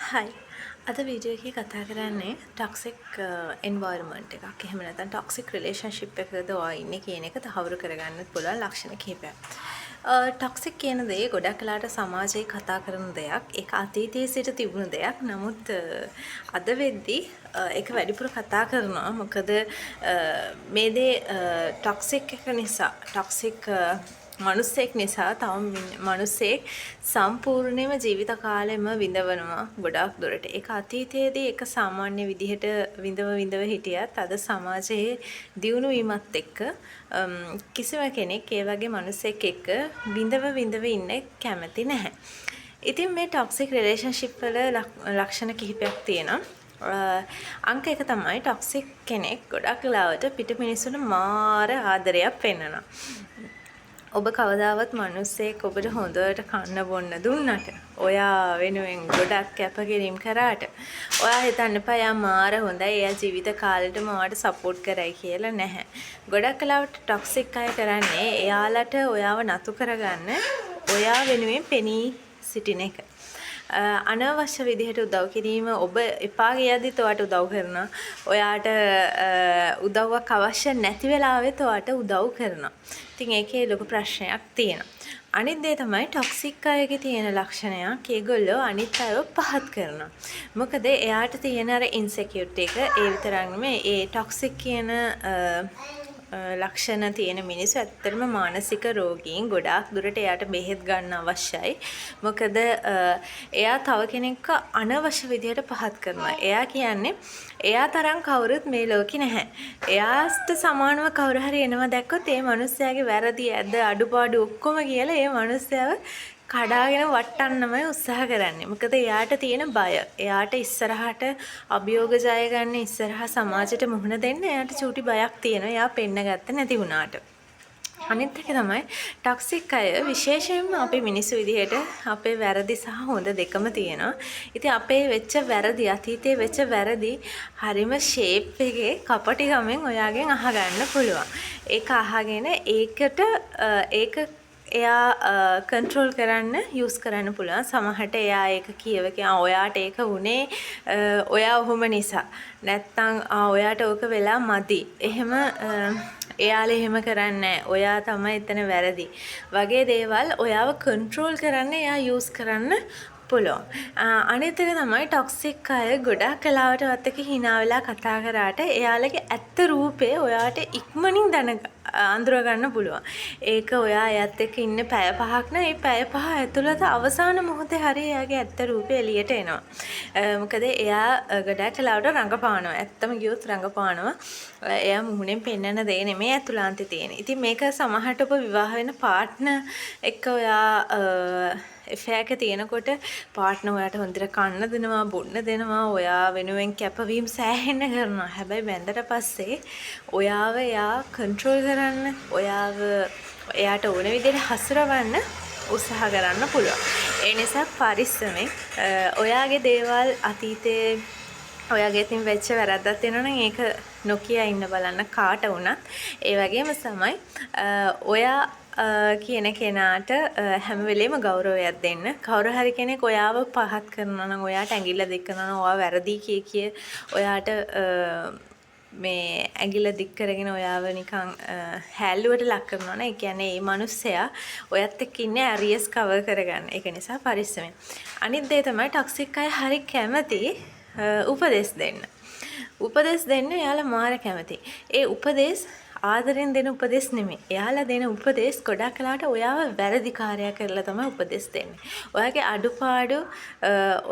හයි අද වීඩියෝ එකේ කතා කරන්නේ ටොක්සික් එන්වයරන්මන්ට් එකක්. එහෙම නැත්නම් ටොක්සික් රිලේෂන්ෂිප් එකකද ඔයා ඉන්නේ කියන එක තහවුරු කරගන්න පුළුවන් ලක්ෂණ කිහිපයක්. ටොක්සික් කියන දේ ගොඩක් වෙලාට සමාජයේ කතා කරන දෙයක්. ඒක අතීතයේ සිට තිබුණු දෙයක්. නමුත් අද වෙද්දී ඒක වැඩිපුර කතා කරනවා. මොකද මේ දේ ටොක්සික් එක නිසා ටොක්සික් මනුස්සෙක් නිසා තම මනුස්සෙක් සම්පූර්ණයෙන්ම ජීවිත කාලෙම විඳවනවා ගොඩාක් දුරට. ඒක අතීතයේදී ඒක සාමාන්‍ය විදිහට විඳව හිටියත් අද සමාජයේ දියුණු වීමත් එක්ක කිසිම කෙනෙක් ඒ වගේ මනුස්සෙක් එක්ක විඳව ඉන්න කැමති නැහැ. ඉතින් මේ ටොක්සික් රිලේෂන්ෂිප් වල ලක්ෂණ කිහිපයක් තියෙනවා. අංක එක තමයි ටොක්සික් කෙනෙක් ගොඩක් වෙලාවට පිට මිනිස්සුන්ට මාර ආදරයක් පෙන්නනවා. ඔබ කවදාවත් මිනිස්සෙක් ඔබට හොඳට කන්න බොන්න දුන්නට ඔයා වෙනුවෙන් ගොඩක් කැපකිරීම කරාට ඔයා හිතන්න එපා යා මාර හොඳයි එයා ජීවිත කාලෙටම ඔයාට සපෝට් කරයි කියලා නැහැ. ගොඩක් වෙලාවට ටොක්සික් අය කරන්නේ එයාලට ඔයාව නතු කරගන්න ඔයා වෙනුවෙන් පෙනී සිටින එක. අනවශ්‍ය විදිහට උදව් කිරීම ඔබ එපා ගියද්දිත් ඔයාට උදව් කරනවා. ඔයාට උදව්වක් අවශ්‍ය නැති වෙලාවෙත් ඔයාට උදව් කරනවා. ඉතින් ඒකේ ලොකු ප්‍රශ්නයක් තියෙනවා. අනිත් දේ තමයි ටොක්සික් අයගේ තියෙන ලක්ෂණයක්. ඒගොල්ලෝ අනිත් අයව පහත් කරනවා. මොකද එයාට තියෙන අර ඉන්සෙකියුරිටි එක ඒ විතරක් නෙමෙයි ඒ ටොක්සික් කියන ලක්ෂණ තියෙන මිනිස්සු ඇත්තටම මානසික රෝගීන් ගොඩාක් දුරට එයාට බෙහෙත් ගන්න අවශ්‍යයි. මොකද එයා තව කෙනෙක්ව අනවශ්‍ය විදිහට පහත් කරනවා. එයා කියන්නේ එයා තරම් කවුරුත් මේ ලෝකේ නැහැ. එයාට සමානව කවුරු හරි එනවා දැක්කොත් ඒ මිනිස්යාගේ වැරදි ඇද්ද අඩුපාඩු ඔක්කොම කියලා ඒ මිනිස්යාව කඩාගෙන වටන්නමයි උත්සාහ කරන්නේ. මොකද එයාට තියෙන බය. එයාට ඉස්සරහට අභියෝග ජය ගන්න ඉස්සරහා සමාජයට මුහුණ දෙන්න එයාට චූටි බයක් තියෙනවා. එයා පෙන්නගත්ත නැති වුණාට. අනිත් එක තමයි ටොක්සික් අය විශේෂයෙන්ම අපේ මිනිස්සු විදිහට අපේ වැරදි සහ හොඳ දෙකම තියෙනවා. ඉතින් අපේ වෙච්ච වැරදි අතීතයේ වෙච්ච වැරදි හරිම ෂේප් එකේ කපටිකමෙන් ඔයාගෙන් අහගන්න පුළුවන්. ඒක අහගෙන ඒක එයා කන්ට්‍රෝල් කරන්න යූස් කරන්න පුළුවන්. සමහරට එයා ඒක කියවකින් ඔයාට ඒක වුණේ ඔයා ඔහොම නිසා. නැත්තම් ඔයාට ඕක වෙලා මදි. එහෙම එයාලා එහෙම කරන්නේ ඔයා තමයි එතන වැරදි. වගේ දේවල් ඔයාව කන්ට්‍රෝල් කරන්න එයා යූස් කරන්න පුළුවන්. අනිත් එක තමයි ටොක්සික් අය ගොඩක් කලාවට එක hina වෙලා කතා කරාට එයාලගේ ඇත්ත රූපේ ඔයාට ඉක්මනින් අඳුර ගන්න පුළුවන්. ඒක ඔයා එයත් එක්ක ඉන්න පැය පහක් නම් ඒ පැය පහ ඇතුළත අවසාන මොහොතේ හරි එයාගේ ඇත්ත රූපේ එළියට එනවා. මොකද එයා ගොඩක් කලාවට රඟපානවා. ඇත්තම ගියොත් රඟපානවා. එයා මුහුණෙන් පෙන්වන දේ නෙමෙයි ඇතුළාන්තේ තියෙන. ඉතින් මේක සමහරට ඔබ විවාහ වෙන පාර්ට්නර් එක්ක ඔයා එෆෙයාක තියෙනකොට පාර්ට්නර් ඔයාට හොඳට කන්න දෙනවා බොන්න දෙනවා ඔයා වෙනුවෙන් කැපවීම සෑහෙන්න කරනවා. හැබැයි බැඳලා පස්සේ ඔයාව එයා කන්ට්‍රෝල් කරන්න එයාට ඕන විදිහට හසුරවන්න උත්සාහ කරන්න පුළුවන්. ඒ නිසා පරිස්සමෙන් ඔයාගේ දේවල් අතීතයේ ඔයාගේ තින් වෙච්ච වැරද්දක් තියෙනවා නම් ඒක නොකිය ඉන්න බලන්න කාට වුණත්. ඒ වගේම තමයි ඔයා කියන කෙනාට හැම වෙලෙම ගෞරවයක් දෙන්න. කවුරු හරි කෙනෙක් ඔයාව පහත් කරනවා නම් ඔයාට ඇඟිල්ල දික් කරනවා නම් ඔයා වැරදි කිය ඔයාට මේ ඇඟිල්ල දික් කරගෙන ඔයාව නිකන් හැල්ලුවට ලක් කරනවා නම් ඒ කියන්නේ මේ මිනිස්සයා ඔයත් එක්ක ඉන්නේ ඇරියස් කවර් කරගන්න. ඒක නිසා පරිස්සමෙන්. අනිත් දේ තමයි ටොක්සික් අය හරි කැමති උපදෙස් දෙන්න. උපදෙස් දෙන්න එයාලා මාර කැමති. ඒ උපදෙස් ආදරෙන් දෙන උපදෙස් නෙමෙයි. එයාලා දෙන උපදෙස් ගොඩක් වෙලාවට ඔයාව වැරදිකාරයා කරලා තමයි උපදෙස් දෙන්නේ. ඔයාගේ අඩුපාඩු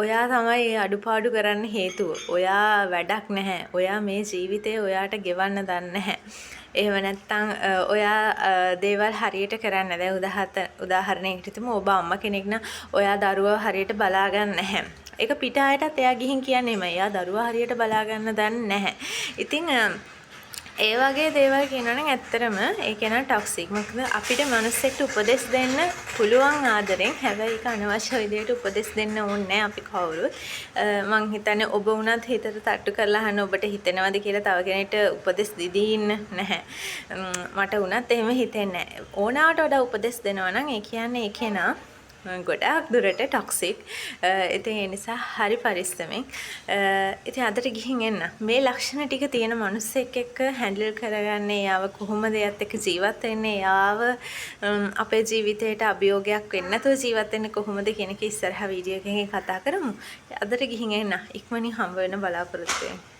ඔයා තමයි ඒ අඩුපාඩු කරන්න හේතුව. ඔයා වැඩක් නැහැ. ඔයා මේ ජීවිතේ ඔයාට ගෙවන්න දන්නේ නැහැ. එහෙම නැත්නම් ඔයා දේවල් හරියට කරන්නේ නැහැ. දැන් උදාහරණයකට හිතමු ඔබ අම්මා කෙනෙක් නම් ඔයා දරුවව හරියට බලා ගන්න නැහැ. ඒක පිට ආයටත් එයා ගිහින් කියන්නේ එමය. එයා දරුවා හරියට බලා ගන්න දන්නේ නැහැ. ඉතින් ඒ වගේ දේවල් කියනවා නම් ඇත්තටම ඒ කෙනා ටොක්සික්. මොකද අපිට මිනිස්සෙක්ට උපදෙස් දෙන්න පුළුවන් ආදරෙන්. හැබැයි ඒක අනවශ්‍ය විදිහට උපදෙස් දෙන්න ඕනේ නැහැ අපි කවුරුත්. මං හිතන්නේ ඔබ වුණත් හිතට තට්ටු කරලා අහන්න ඔබට හිතෙනවද කියලා තව කෙනෙක්ට උපදෙස් දෙදී ඉන්න නැහැ. මට වුණත් එහෙම හිතෙන්නේ නැහැ. ඕනාවට වඩා උපදෙස් දෙනවා නම් ඒ කියන්නේ ඒ කෙනා ගොඩාක් දුරට ටොක්සික්. ඉතින් ඒ නිසා හරි පරිස්සමෙන්. ඉතින් අදට ගිහින් එන්න. මේ ලක්ෂණ ටික තියෙන මිනිස්සෙක් එක්ක හැන්ඩල් කරගන්නේ, යාව කොහොමද එයත් එක්ක ජීවත් වෙන්නේ, යාව අපේ ජීවිතේට අභියෝගයක් වෙන්නේ නැතුව ජීවත් වෙන්නේ කොහොමද කියන එක ඉස්සරහ වීඩියෝ එකකින් කතා කරමු. අදට ගිහින් එන්න. ඉක්මනින් හම්බ වෙන්න බලාපොරොත්තු වෙන්න.